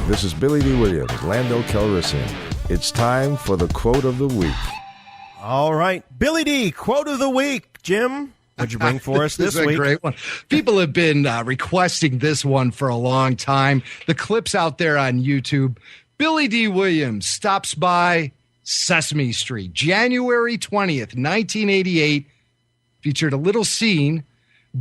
This is Billy Dee Williams, Lando Calrissian. It's time for the quote of the week. All right. Billy Dee, quote of the week. Jim, what'd you bring for us this is a week? Great one. People have been requesting this one for a long time. The clip's out there on YouTube. Billy Dee Williams stops by Sesame Street, January 20th, 1988. Featured a little scene,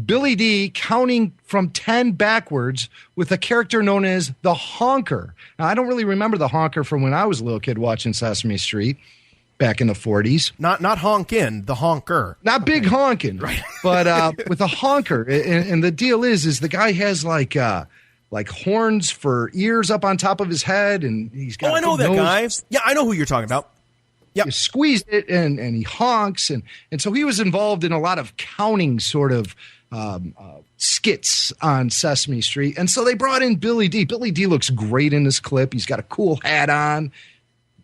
Billy Dee counting from 10 backwards with a character known as the Honker. Now, I don't really remember the Honker from when I was a little kid watching Sesame Street back in the 40s. Not honkin', the honker. Not big honking, right? But with a honker. And the deal is the guy has like horns for ears up on top of his head, and he's got I know that nose. guy. Yeah, I know who you're talking about. Yep. You squeeze it, and he honks. And so he was involved in a lot of counting sort of skits on Sesame Street. And so they brought in Billy Dee. Billy Dee looks great in this clip. He's got a cool hat on,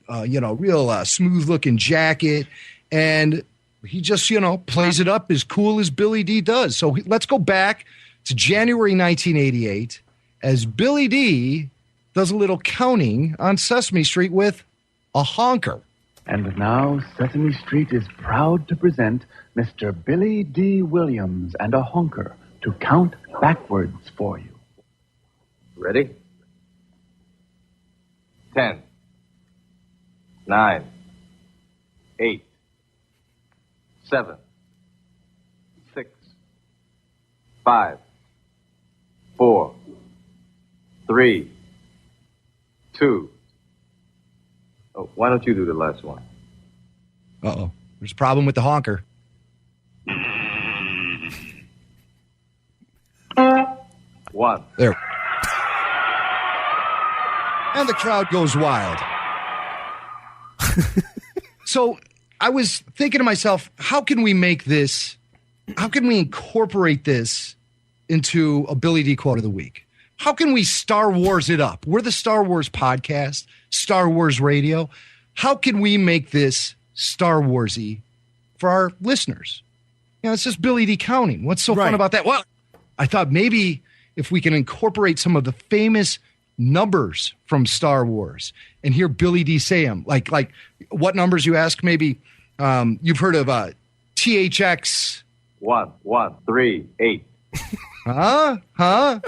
real smooth-looking jacket. And he just, plays it up as cool as Billy Dee does. So let's go back to January 1988 as Billy Dee does a little counting on Sesame Street with a honker. And now Sesame Street is proud to present Mr. Billy Dee Williams and a honker to count backwards for you. Ready? 10, 9, 8, 7, 6, 5, 4, 3, 2. Oh, why don't you do the last one? Uh-oh. There's a problem with the honker. One. There. And the crowd goes wild. So I was thinking to myself, how can we incorporate this into a Billy Dee quote of the week? How can we Star Wars it up? We're the Star Wars podcast, Star Wars radio. How can we make this Star Warsy for our listeners? It's just Billy Dee counting. What's so fun about that? Well, I thought maybe if we can incorporate some of the famous numbers from Star Wars and hear Billy Dee say them, like what numbers you ask? Maybe you've heard of THX 1, 1, 3, 8. Huh?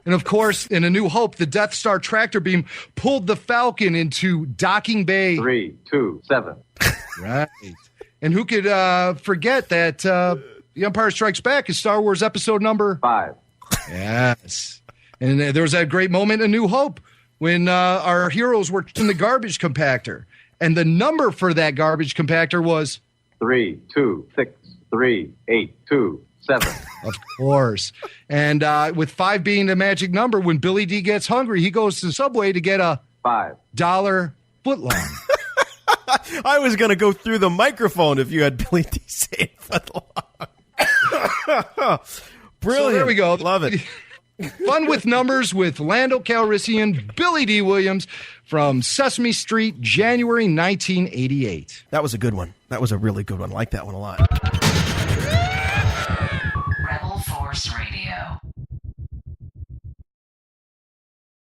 And of course, in A New Hope, the Death Star tractor beam pulled the Falcon into docking bay 3, 2, 7. Right. And who could forget that The Empire Strikes Back is Star Wars episode number 5. Yes. And there was that great moment in A New Hope when our heroes were in the garbage compactor. And the number for that garbage compactor was 3, 2, 6, 3, 8, 2, 7. Of course. And with 5 being the magic number, when Billy Dee gets hungry, he goes to Subway to get a $5 footlong. I was going to go through the microphone if you had Billy Dee say footlong. Brilliant. So there we go. Love it. Fun with numbers with Lando Calrissian, Billy Dee Williams from Sesame Street, January 1988. That was a good one. That was a really good one. I like that one a lot. Rebel Force Radio.